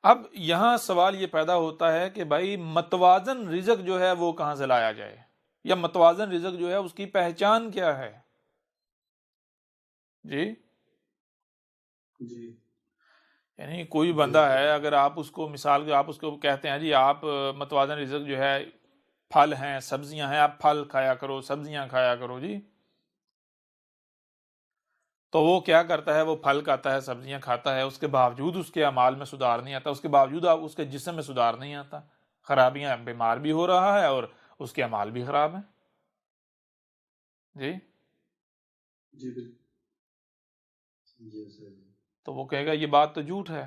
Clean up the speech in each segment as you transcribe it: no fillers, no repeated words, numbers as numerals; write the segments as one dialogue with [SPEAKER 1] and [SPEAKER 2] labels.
[SPEAKER 1] اب یہاں سوال یہ پیدا ہوتا ہے کہ بھائی متوازن رزق جو ہے وہ کہاں سے لایا جائے، یا متوازن رزق جو ہے اس کی پہچان کیا ہے؟ جی
[SPEAKER 2] جی
[SPEAKER 1] یعنی کوئی
[SPEAKER 2] جی
[SPEAKER 1] بندہ
[SPEAKER 2] استاد
[SPEAKER 1] ہے، اگر آپ اس کو مثال آپ اس کو کہتے ہیں جی آپ متوازن رزق جو ہے پھل ہیں، سبزیاں ہیں، آپ پھل کھایا کرو، سبزیاں کھایا کرو جی، تو وہ کیا کرتا ہے؟ وہ پھل کھاتا ہے، سبزیاں کھاتا ہے، اس کے باوجود اس کے اعمال میں سدھار نہیں آتا، اس کے باوجود اس کے جسم میں سدھار نہیں آتا، خرابیاں، بیمار بھی ہو رہا ہے اور اس کے اعمال بھی خراب ہیں۔ جی
[SPEAKER 2] جی بالکل جی استاد جی
[SPEAKER 1] تو وہ کہے گا یہ بات تو جھوٹ ہے،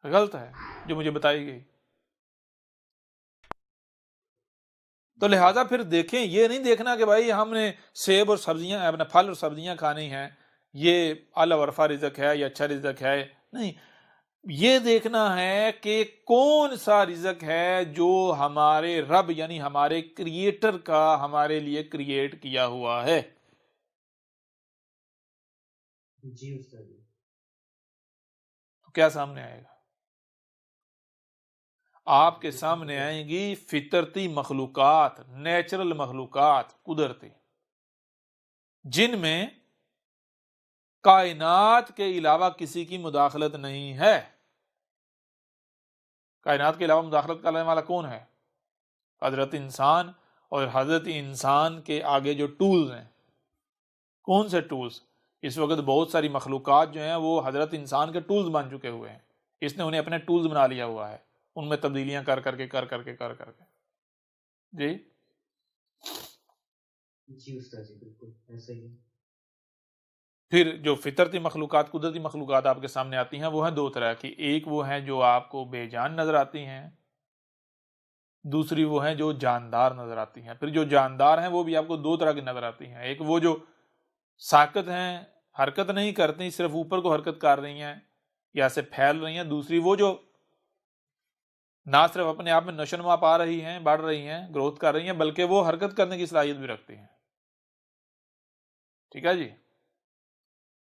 [SPEAKER 1] غلط ہے جو مجھے بتائی گئی۔ تو
[SPEAKER 2] جی
[SPEAKER 1] لہٰذا پھر دیکھیں، یہ نہیں دیکھنا کہ بھائی ہم نے سیب اور سبزیاں، اپنے پھل اور سبزیاں کھانی ہیں، یہ اعلی ورفا رزق ہے یا اچھا رزق ہے، نہیں، یہ دیکھنا ہے کہ کون سا رزق ہے جو ہمارے رب یعنی ہمارے کریٹر کا ہمارے لیے کریٹ کیا ہوا ہے۔
[SPEAKER 2] جی استاد جی
[SPEAKER 1] تو کیا سامنے آئے گا؟ آپ کے
[SPEAKER 2] جی اس میں تو
[SPEAKER 1] سامنے
[SPEAKER 2] کیا
[SPEAKER 1] آئیں گی فطرتی مخلوقات، نیچرل مخلوقات، قدرتی، جن میں کائنات کے علاوہ کسی کی مداخلت نہیں ہے۔ کائنات کے علاوہ مداخلت کرنے والا کون ہے؟ حضرت انسان، اور حضرت انسان کے آگے جو ٹولز ہیں، کون سے ٹولز؟ اس وقت بہت ساری مخلوقات جو ہیں وہ حضرت انسان کے ٹولز بن چکے ہوئے ہیں، اس نے انہیں اپنے ٹولز بنا لیا ہوا ہے، ان میں تبدیلیاں کر کر کے جی
[SPEAKER 2] جی استاد جی بالکل ایسا ہی ہے۔
[SPEAKER 1] پھر جو فطرتی مخلوقات، قدرتی مخلوقات آپ کے سامنے آتی ہیں، وہ ہیں دو طرح کی، ایک وہ ہیں جو آپ کو بے جان نظر آتی ہیں، دوسری وہ ہیں جو جاندار نظر آتی ہیں۔ پھر جو جاندار ہیں وہ بھی آپ کو دو طرح کی نظر آتی ہیں، ایک وہ جو ساکت ہیں، حرکت نہیں کرتی، صرف اوپر کو حرکت کر رہی ہیں یا سے پھیل رہی ہیں، دوسری وہ جو نہ صرف اپنے آپ میں نشوونما پا رہی ہیں، بڑھ رہی ہیں، گروتھ کر رہی ہیں، بلکہ وہ حرکت کرنے کی صلاحیت بھی رکھتی ہیں۔ ٹھیک ہے جی؟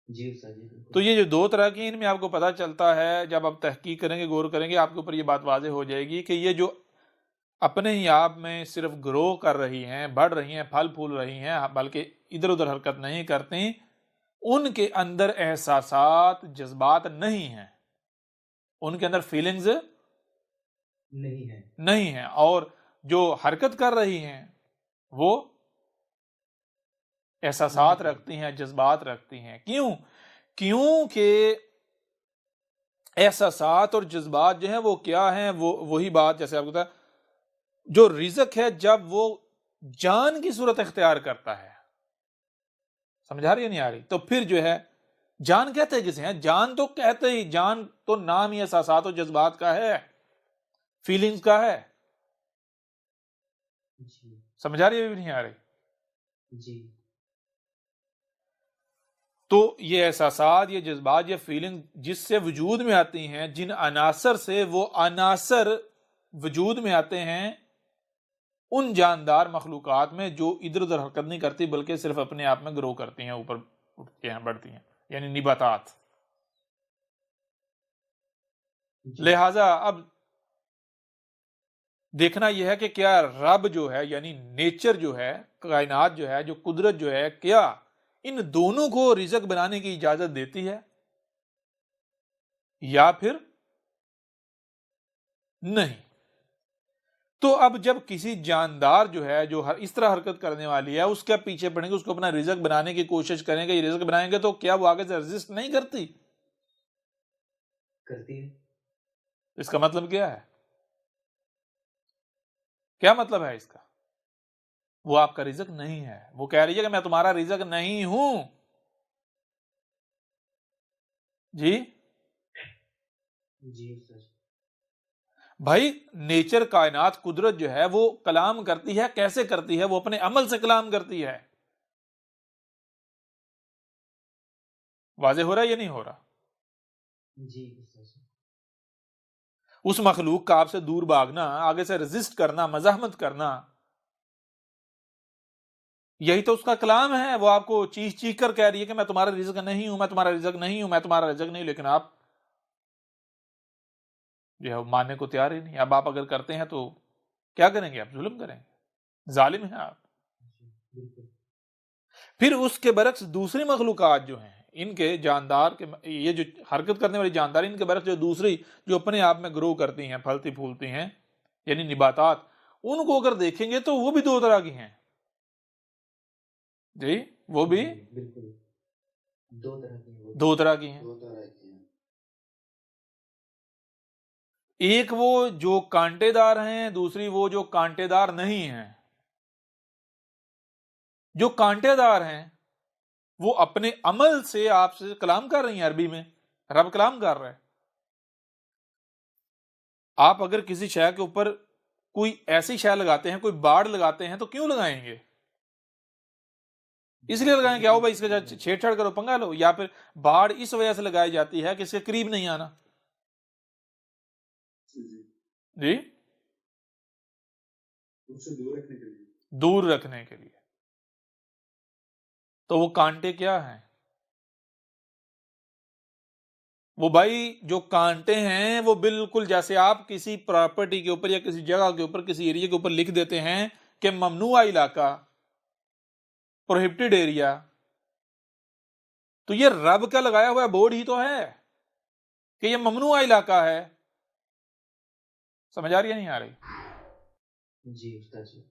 [SPEAKER 2] جی استاد جی بالکل
[SPEAKER 1] تو یہ جو دو طرح کی، ان میں آپ کو پتہ چلتا ہے، جب آپ تحقیق کریں گے، غور کریں گے، آپ کے اوپر یہ بات واضح ہو جائے گی کہ یہ جو اپنے ہی آپ میں صرف گرو کر رہی ہیں، بڑھ رہی ہیں، پھل پھول رہی ہیں، بلکہ ادھر ادھر حرکت نہیں کرتی، ان کے اندر احساسات، جذبات نہیں ہیں، ان کے اندر فیلنگز
[SPEAKER 2] نہیں ہے
[SPEAKER 1] نہیں ہیں، اور جو حرکت کر رہی ہیں وہ احساسات
[SPEAKER 2] نہیں ہے
[SPEAKER 1] رکھتی ہیں، جذبات رکھتی ہیں۔ کیونکہ احساسات اور جذبات جو ہیں وہ کیا ہیں؟ وہ وہی بات جیسے آپ کو بتا، جو رزق ہے جب وہ جان کی صورت اختیار کرتا ہے، سمجھا رہی ہے نہیں آ رہی؟ تو پھر جو ہے جان کہتے ہیں کسے ہیں؟ جان تو کہتے ہی، جان تو نام ہی احساسات اور جذبات کا ہے، فیلنگز کا ہے،
[SPEAKER 2] جی
[SPEAKER 1] سمجھا رہی ہے بھی نہیں آ رہی؟
[SPEAKER 2] جی
[SPEAKER 1] تو یہ احساسات، یہ جذبات، یہ فیلنگ جس سے وجود میں آتی ہیں، جن عناصر سے وہ عناصر وجود میں آتے ہیں، ان جاندار مخلوقات میں جو ادھر ادھر حرکت نہیں کرتی بلکہ صرف اپنے آپ میں گرو کرتی ہیں، اوپر اٹھتی ہیں، بڑھتی ہیں، یعنی نباتات۔
[SPEAKER 2] جی
[SPEAKER 1] لہذا اب دیکھنا یہ ہے کہ کیا رب جو ہے یعنی نیچر جو ہے، کائنات جو ہے، جو قدرت جو ہے، کیا ان دونوں کو رزق بنانے کی اجازت دیتی ہے یا پھر نہیں؟ تو اب جب کسی جاندار جو ہے، جو اس طرح حرکت کرنے والی ہے، اس کے پیچھے پڑیں گے، اس کو اپنا رزق بنانے کی کوشش کریں گے، یہ رزق بنائیں گے، تو کیا وہ آگے سے رزسٹ نہیں کرتی؟
[SPEAKER 2] کرتی ہے
[SPEAKER 1] اس کا مطلب کیا ہے؟ کیا مطلب ہے اس کا؟ وہ آپ کا رزق نہیں ہے، وہ کہہ رہی ہے کہ میں تمہارا رزق نہیں ہوں۔ جی
[SPEAKER 2] جی استاد جی
[SPEAKER 1] بھائی، نیچر، کائنات، قدرت جو ہے وہ کلام کرتی ہے، کیسے کرتی ہے؟ وہ اپنے عمل سے کلام کرتی ہے۔ واضح ہو رہا ہے یا نہیں ہو رہا؟
[SPEAKER 2] جی استاد جی
[SPEAKER 1] اس مخلوق کا آپ سے دور بھاگنا، آگے سے رزسٹ کرنا، مزاحمت کرنا، یہی تو اس کا کلام ہے۔ وہ آپ کو چیخ چیخ کر کہہ رہی ہے کہ میں تمہارا رزق نہیں ہوں، میں تمہارا رزق نہیں ہوں، میں تمہارا رزق نہیں ہوں، لیکن آپ جو ہے وہ ماننے کو تیار ہی نہیں. اب آپ اگر کرتے ہیں تو کیا کریں گے؟ آپ ظلم کریں گے، ظالم ہیں آپ.
[SPEAKER 2] بالکل.
[SPEAKER 1] پھر اس کے برعکس دوسری مخلوقات جو ہیں، ان کے جاندار کے، یہ جو حرکت کرنے والی جاندار، ان کے برعکس جو دوسری جو اپنے آپ میں گرو کرتی ہیں، پھلتی پھولتی ہیں، یعنی نباتات، ان کو اگر دیکھیں گے تو وہ بھی دو طرح کی ہیں. جی وہ بھی
[SPEAKER 2] جی بالکل. دو طرح کی ہیں وہ.
[SPEAKER 1] دو طرح کی ہیں. ایک وہ جو کانٹے دار ہیں، دوسری وہ جو کانٹے دار نہیں ہیں. جو کانٹے دار ہیں وہ اپنے عمل سے آپ سے کلام کر رہی ہیں. عربی میں رب کلام کر رہا ہے. آپ اگر کسی شے کے اوپر کوئی ایسی شے لگاتے ہیں، کوئی باڑ لگاتے ہیں، تو کیوں لگائیں گے؟ اس لیے لگائیں کیا ہو بھائی اس کے ساتھ چھیڑ چھاڑ کرو، پنگا لو. یا پھر باڑ اس وجہ سے لگائی جاتی ہے کہ اس کے قریب نہیں آنا. جی دور رکھنے کے لیے. تو وہ کانٹے کیا ہیں؟ وہ بھائی جو کانٹے ہیں وہ بالکل جیسے آپ کسی پراپرٹی کے اوپر یا کسی جگہ کے اوپر، کسی ایریا کے اوپر لکھ دیتے ہیں کہ ممنوعہ علاقہ، پروہیبٹڈ ایریا، تو یہ رب کا لگایا ہوا بورڈ ہی تو ہے کہ یہ ممنوعہ علاقہ ہے. سمجھ آ رہی ہے نہیں آ رہی؟
[SPEAKER 2] جی استاد جی.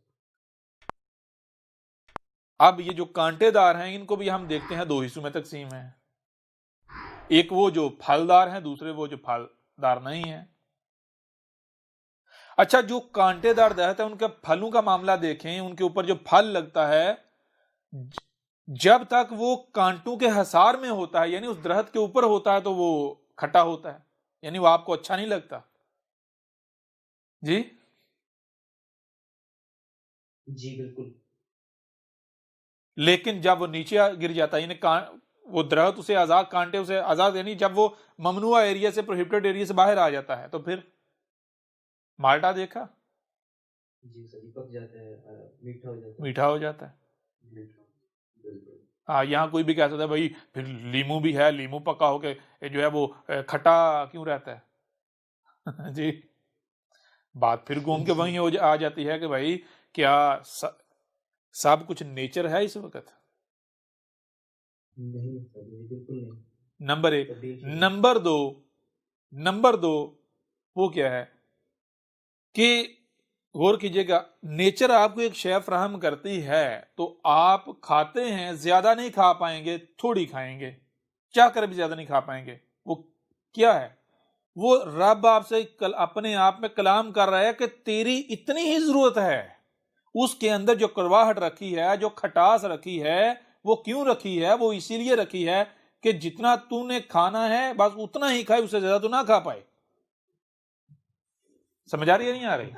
[SPEAKER 1] اب یہ جو کانٹے دار ہیں ان کو بھی ہم دیکھتے ہیں دو حصوں میں تقسیم ہیں. ایک وہ جو پھلدار ہیں، دوسرے وہ جو پھلدار نہیں ہیں. اچھا جو کانٹے دار درخت ہے ان کے پھلوں کا معاملہ دیکھیں. ان کے اوپر جو پھل لگتا ہے، جب تک وہ کانٹوں کے حصار میں ہوتا ہے، یعنی اس درخت کے اوپر ہوتا ہے، تو وہ کھٹا ہوتا ہے، یعنی وہ آپ کو اچھا نہیں لگتا. جی
[SPEAKER 2] جی بالکل.
[SPEAKER 1] لیکن جب وہ نیچے گر جاتا ہے، یعنی وہ درخت اسے آزاد، کانٹے اسے آزاد، یعنی جب وہ ممنوعہ ایریا سے، پروہیبٹڈ ایریا سے باہر آ جاتا ہے، تو پھر مالٹا دیکھا،
[SPEAKER 2] جی سر پک جاتا ہے، میٹھا ہو جاتا ہے.
[SPEAKER 1] میٹھا ہو جاتا ہے. ہاں یہاں کوئی بھی کہہ سکتا ہے بھائی پھر لیمو بھی ہے، لیمو پکا ہو کے جو ہے وہ کھٹا کیوں رہتا ہے؟ جی بات پھر گھوم کے وہیں آ جاتی ہے کہ بھائی کیا سب کچھ نیچر ہے اس وقت؟
[SPEAKER 2] نہیں سر بالکل نہیں.
[SPEAKER 1] نمبر ایک. نمبر دو وہ کیا ہے کہ غور کیجئے گا، نیچر آپ کو ایک شے فراہم کرتی ہے تو آپ کھاتے ہیں، زیادہ نہیں کھا پائیں گے، تھوڑی کھائیں گے، چاہ کر بھی زیادہ نہیں کھا پائیں گے. وہ کیا ہے؟ وہ رب آپ سے اپنے آپ میں کلام کر رہا ہے کہ تیری اتنی ہی ضرورت ہے. اس کے اندر جو کڑواہٹ رکھی ہے، جو کھٹاس رکھی ہے، وہ کیوں رکھی ہے؟ وہ اسی لیے رکھی ہے کہ جتنا تو نے کھانا ہے بس اتنا ہی کھائے، اس سے زیادہ تو نہ کھا پائے. سمجھ آ رہی ہے نہیں آ رہی؟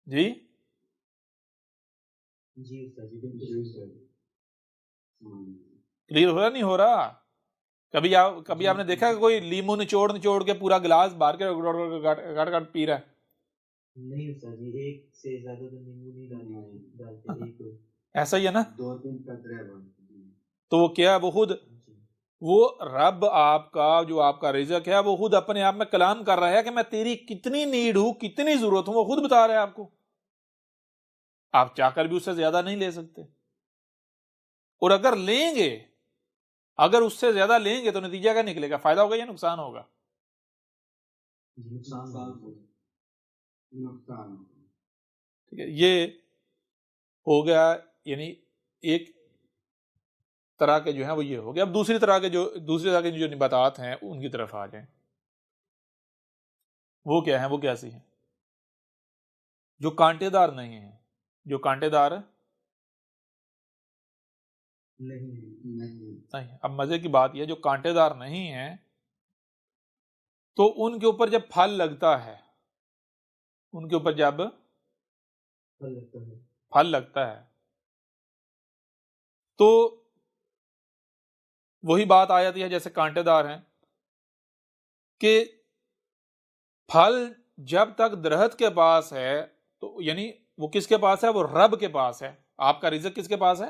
[SPEAKER 1] جی
[SPEAKER 2] جی استاد جی بالکل.
[SPEAKER 1] کلیئر ہو رہا نہیں ہو رہا؟ کبھی آپ نے دیکھا کہ کوئی لیمو نچوڑ کے پورا گلاس بھر کے گٹ پی رہا ہے؟
[SPEAKER 2] نہیں استاد جی، ایک سے زیادہ تو نیمبو نہیں ڈالتے، ایک
[SPEAKER 1] ایسا ہی ہے نا.
[SPEAKER 2] 2-3 قطرے بس.
[SPEAKER 1] تو وہ کیا، وہ خود وہ رب آپ کا جو آپ کا رزق ہے، وہ خود اپنے آپ میں کلام کر رہا ہے کہ میں تیری کتنی نیڈ ہوں، کتنی ضرورت ہوں، وہ خود بتا رہا ہے آپ کو. آپ چاہ کر بھی اس سے زیادہ نہیں لے سکتے. اور اگر لیں گے، اگر اس سے زیادہ لیں گے تو نتیجہ کیا نکلے گا؟ فائدہ ہوگا یا نقصان ہوگا؟
[SPEAKER 2] نقصان.
[SPEAKER 1] ٹھیک ہے، یہ ہو گیا. یعنی ایک طرح کے جو ہیں وہ یہ ہو گیا. اب دوسری طرح کے جو نباتات ہیں ان کی طرف آ جائیں. وہ کیا ہیں؟ وہ کیسی ہیں؟ جو کانٹے دار نہیں ہیں. جو کانٹے دار نہیں. اب مزے کی بات یہ، جو کانٹے دار نہیں ہیں تو ان کے اوپر جب پھل لگتا ہے، ان کے اوپر جب پھل لگتا ہے تو وہی بات آ جاتی ہے جیسے کانٹے دار ہیں کہ پھل جب تک درخت کے پاس ہے تو یعنی وہ کس کے پاس ہے؟ وہ رب کے پاس ہے. آپ کا رزق کس کے پاس ہے؟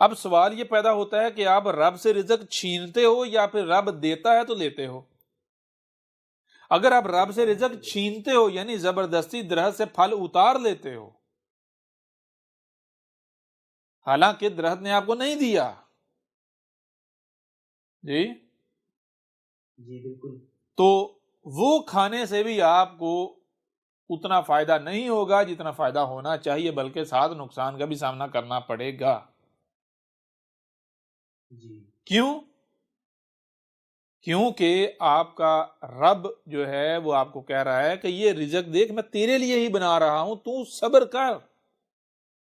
[SPEAKER 1] اب سوال یہ پیدا ہوتا ہے کہ آپ رب سے رزق چھینتے ہو یا پھر رب دیتا ہے تو لیتے ہو؟ اگر آپ رب سے رزق چھینتے ہو یعنی زبردستی درخت سے پھل اتار لیتے ہو، حالانکہ درخت نے آپ کو نہیں دیا، جی
[SPEAKER 2] جی بالکل،
[SPEAKER 1] تو وہ کھانے سے بھی آپ کو اتنا فائدہ نہیں ہوگا جتنا فائدہ ہونا چاہیے، بلکہ ساتھ نقصان کا بھی سامنا کرنا پڑے گا۔
[SPEAKER 2] جی
[SPEAKER 1] کیوں؟ کیونکہ آپ کا رب جو ہے وہ آپ کو کہہ رہا ہے کہ یہ رزق دیکھ میں تیرے لیے ہی بنا رہا ہوں، تو صبر کر،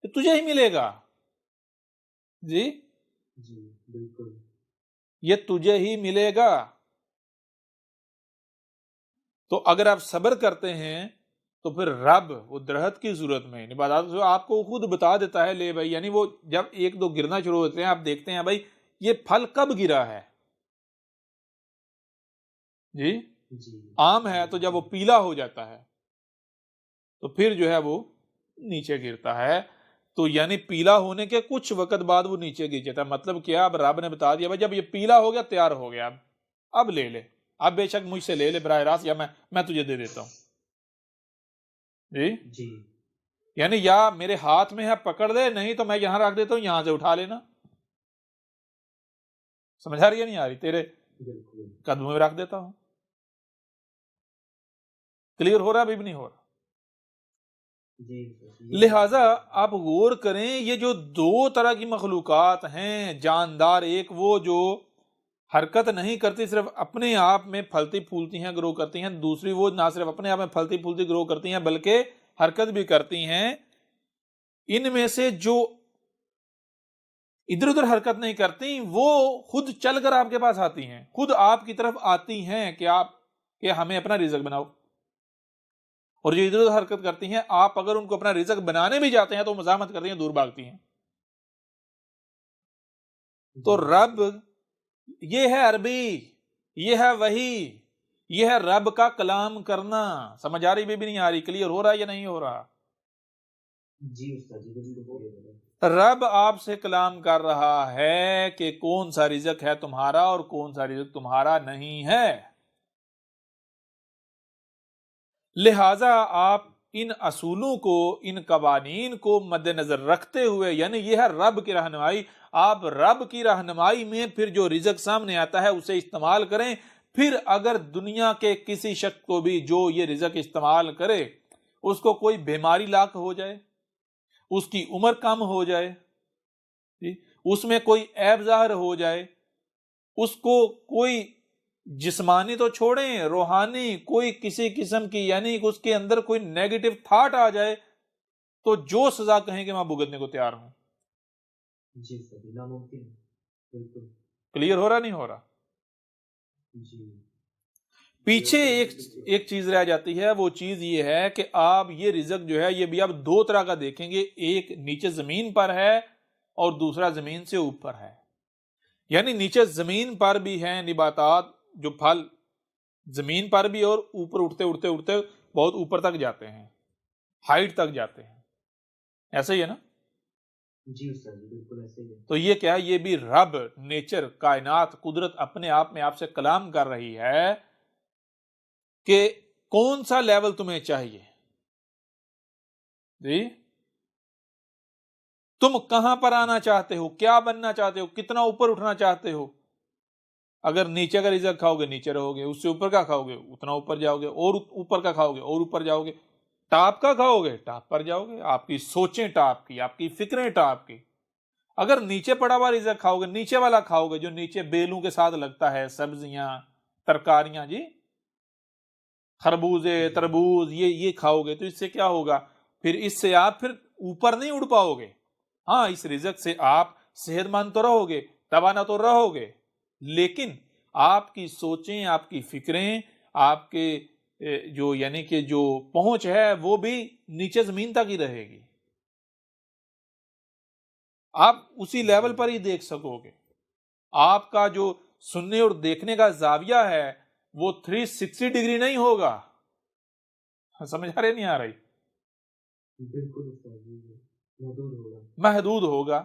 [SPEAKER 1] کہ تجھے ہی ملے گا۔ جی
[SPEAKER 2] جی بالکل،
[SPEAKER 1] یہ تجھے ہی ملے گا۔ تو اگر آپ صبر کرتے ہیں تو پھر رب وہ درخت کی صورت میں آپ کو خود بتا دیتا ہے، لے بھائی، یعنی وہ جب ایک دو گرنا شروع ہوتے ہیں آپ دیکھتے ہیں بھائی یہ پھل کب گرا ہے، جی
[SPEAKER 2] جی
[SPEAKER 1] آم ہے تو جب وہ پیلا ہو جاتا ہے تو پھر جو ہے وہ نیچے گرتا ہے، تو یعنی پیلا ہونے کے کچھ وقت بعد وہ نیچے گر جاتا ہے۔ مطلب کیا؟ اب رب نے بتا دیا بھائی جب یہ پیلا ہو گیا، تیار ہو گیا، اب لے لے، اب بے شک مجھ سے لے لے براہ راست، یا میں تجھے دے دیتا ہوں۔ جی
[SPEAKER 2] جی
[SPEAKER 1] یعنی یا میرے ہاتھ میں ہے پکڑ دے، نہیں تو میں یہاں رکھ دیتا ہوں، یہاں سے اٹھا لینا۔ سمجھ آ رہی ہے نہیں آ رہی؟ تیرے
[SPEAKER 2] بالکل،
[SPEAKER 1] قدموں میں رکھ دیتا ہوں۔ کلیئر ہو رہا ہے ابھی بھی نہیں ہو رہا؟
[SPEAKER 2] جی
[SPEAKER 1] لہٰذا آپ غور کریں، یہ جو دو طرح کی مخلوقات ہیں جاندار، ایک وہ جو حرکت نہیں کرتی، صرف اپنے آپ میں پھلتی پھولتی ہیں، گرو کرتی ہیں، دوسری وہ نہ صرف اپنے آپ میں پھلتی پھولتی گرو کرتی ہیں بلکہ حرکت بھی کرتی ہیں۔ ان میں سے جو ادھر ادھر حرکت نہیں کرتی وہ خود چل کر آپ کے پاس آتی ہیں، خود آپ کی طرف آتی ہیں کہ ہمیں اپنا رزق بناؤ، اور جو ادھر ادھر حرکت کرتی ہیں آپ اگر ان کو اپنا رزق بنانے بھی جاتے ہیں تو مزاحمت کرتی ہیں، دور بھاگتی ہیں۔ تو رب یہ ہے عربی، یہ ہے وحی، یہ ہے رب کا کلام کرنا۔ سمجھ آ رہی بھی نہیں آ رہی؟ کلیئر ہو رہا ہے یا نہیں ہو رہا؟
[SPEAKER 2] جی استاد جی بالکل،
[SPEAKER 1] رب آپ سے کلام کر رہا ہے کہ کون سا رزق ہے تمہارا اور کون سا رزق تمہارا نہیں ہے۔ لہٰذا آپ ان اصولوں کو، ان قوانین کو مد نظر رکھتے ہوئے، یعنی یہ ہے رب کی رہنمائی، آپ رب کی رہنمائی میں پھر جو رزق سامنے آتا ہے اسے استعمال کریں۔ پھر اگر دنیا کے کسی شخص کو بھی جو یہ رزق استعمال کرے، اس کو کوئی بیماری لاحق ہو جائے، اس کی عمر کم ہو جائے، اس میں کوئی عیب ظاہر ہو جائے، اس کو کوئی جسمانی تو چھوڑیں روحانی کوئی کسی قسم کی، یعنی اس کے اندر کوئی نیگیٹو تھاٹ آ جائے، تو جو سزا کہیں کہ میں بھگتنے کو تیار ہوں۔
[SPEAKER 2] جی استاد ناممکن ہے، بالکل
[SPEAKER 1] کلیئر ہو رہا نہیں ہو رہا؟
[SPEAKER 2] جی
[SPEAKER 1] پیچھے ایک چیز رہ جاتی ہے، وہ چیز یہ ہے کہ آپ یہ رزق جو ہے یہ بھی آپ دو طرح کا دیکھیں گے، ایک نیچے زمین پر ہے اور دوسرا زمین سے اوپر ہے۔ یعنی نیچے زمین پر بھی ہیں نباتات، جو پھل زمین پر بھی، اور اوپر اٹھتے اٹھتے اٹھتے بہت اوپر تک جاتے ہیں، ہائٹ تک جاتے ہیں، ایسا ہی ہے نا؟
[SPEAKER 2] جی استاد جی بالکل ایسے ہی ہے۔
[SPEAKER 1] تو یہ کیا ہے؟ یہ بھی رب، نیچر، کائنات، قدرت اپنے آپ میں آپ سے کلام کر رہی ہے کہ کون سا لیول تمہیں چاہیے، جی تم کہاں پر آنا چاہتے ہو، کیا بننا چاہتے ہو، کتنا اوپر اٹھنا چاہتے ہو۔ اگر نیچے کا رزق کھاؤ گے نیچے رہو گے، اس سے اوپر کا کھاؤ گے اتنا اوپر جاؤ گے، اور اوپر کا کھاؤ گے اور اوپر جاؤ گے، ٹاپ کا کھاؤ گے ٹاپ پر جاؤ گے، آپ کی سوچیں ٹاپ کی، آپ کی فکریں ٹاپ کی۔ اگر نیچے پڑا ہوا رزق کھاؤ گے، نیچے والا کھاؤ گے جو نیچے بیلوں کے ساتھ لگتا ہے، سبزیاں، ترکاریاں، جی خربوزے، تربوز، یہ کھاؤ گے، تو اس سے کیا ہوگا؟ پھر اس سے آپ پھر اوپر نہیں اڑ پاؤ گے۔ ہاں اس رزق سے آپ صحت مند تو رہو گے، توانا تو رہو گے، لیکن آپ کی سوچیں، آپ کی فکریں، آپ کے جو یعنی کہ جو پہنچ ہے وہ بھی نیچے زمین تک ہی رہے گی، آپ اسی لیول پر ہی دیکھ سکو گے۔ آپ کا جو سننے اور دیکھنے کا زاویہ ہے وہ 360 ڈگری نہیں ہوگا۔ سمجھ آ رہی نہیں آ رہی؟
[SPEAKER 2] بالکل استاد جی محدود ہوگا.
[SPEAKER 1] محدود ہوگا.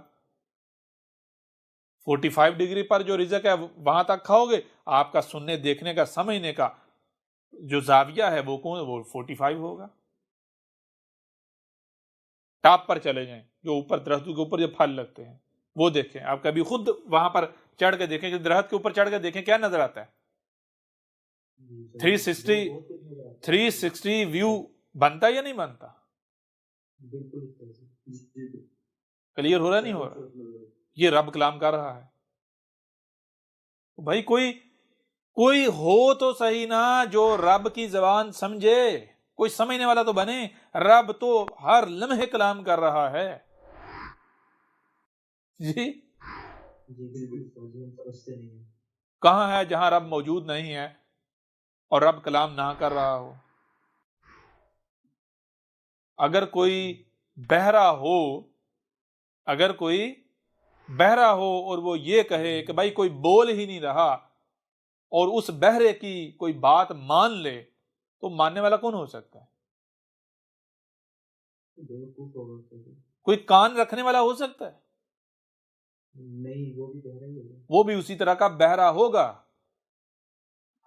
[SPEAKER 1] 45 ڈگری پر جو رزق ہے وہاں تک کھاؤ گے, آپ کا سننے دیکھنے کا سمجھنے کا جو زاویہ ہے وہ 45 ہوگا. ٹاپ پر چلے جائیں, جو اوپر درختوں کے اوپر جو پھل لگتے ہیں وہ دیکھیں, آپ کبھی خود وہاں پر چڑھ کے دیکھیں کہ درخت کے اوپر چڑھ کے دیکھیں کیا نظر آتا ہے. 360 ویو بنتا یا نہیں بنتا؟ کلیئر ہو رہا نہیں ہو رہا؟ یہ رب کلام کر رہا ہے. بھائی کوئی ہو تو صحیح نا جو رب کی زبان سمجھے, کوئی سمجھنے والا تو بنے. رب تو ہر لمحے کلام کر رہا ہے. جی کہاں ہے جہاں رب موجود نہیں ہے اور رب کلام نہ کر رہا ہو؟ اگر کوئی بہرا ہو اور وہ یہ کہے کہ بھائی کوئی بول ہی نہیں رہا اور اس بہرے کی کوئی بات مان لے, تو ماننے والا کون ہو سکتا ہے؟ کوئی کان رکھنے والا ہو سکتا ہے؟
[SPEAKER 2] نہیں, وہ بھی بہرا ہی ہوگا.
[SPEAKER 1] وہ بھی اسی طرح کا بہرا ہوگا.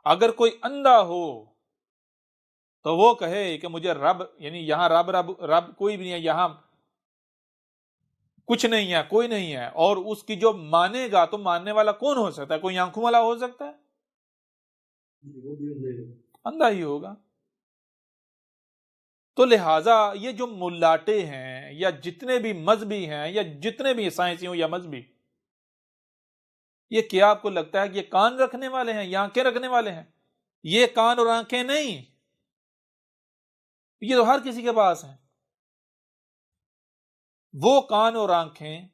[SPEAKER 1] اگر کوئی اندھا ہو تو وہ کہے کہ مجھے رب, یعنی یہاں رب کوئی بھی نہیں ہے, یہاں کچھ نہیں ہے, کوئی نہیں ہے, اور اس کی جو مانے گا تو ماننے والا کون ہو سکتا ہے؟ کوئی آنکھوں والا ہو سکتا ہے؟ اندھا ہی ہوگا. تو لہٰذا یہ جو ملاٹے ہیں یا جتنے بھی مذہبی ہیں یا جتنے بھی سائنسی ہوں یا مذہبی, یہ کیا آپ کو لگتا ہے کہ یہ کان رکھنے والے ہیں یا آنکھیں رکھنے والے ہیں؟ یہ کان اور آنکھیں نہیں, یہ تو ہر کسی کے پاس ہیں. وہ کان اور آنکھیں,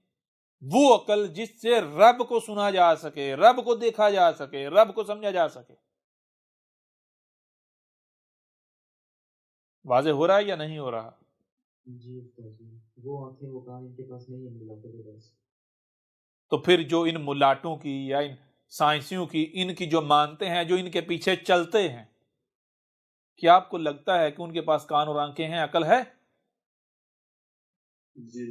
[SPEAKER 1] وہ عقل جس سے رب کو سنا جا سکے, رب کو دیکھا جا سکے, رب کو سمجھا جا سکے. واضح ہو رہا ہے یا نہیں ہو رہا؟
[SPEAKER 2] جی وہ آنکھیں وہ کان ان کے پاس نہیں ہے, ملاٹوں کے پاس.
[SPEAKER 1] تو پھر جو ان ملاٹوں کی یا ان سائنسیوں کی, ان کی جو مانتے ہیں, جو ان کے پیچھے چلتے ہیں, کیا آپ کو لگتا ہے کہ ان کے پاس کان اور آنکھیں ہیں, عقل ہے؟ جی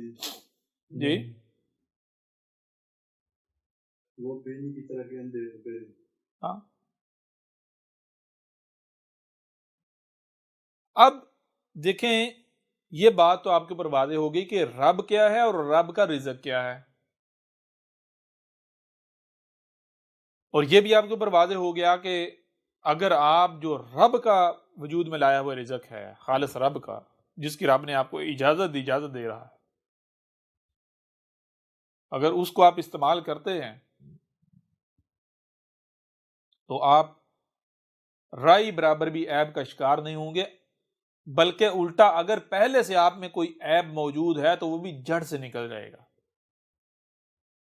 [SPEAKER 2] وہ بینی کی طرح کے اندھے ہوتے ہیں.
[SPEAKER 1] ہاں. اب دیکھیں, یہ بات تو آپ کے اوپر واضح ہوگی کہ رب کیا ہے اور رب کا رزق کیا ہے, اور یہ بھی آپ کے اوپر واضح ہو گیا کہ اگر آپ جو رب کا وجود میں لایا ہوا رزق ہے, خالص رب کا, جس کی رب نے آپ کو اجازت دے رہا ہے, اگر اس کو آپ استعمال کرتے ہیں تو آپ رائی برابر بھی عیب کا شکار نہیں ہوں گے, بلکہ الٹا اگر پہلے سے آپ میں کوئی عیب موجود ہے تو وہ بھی جڑ سے نکل جائے گا.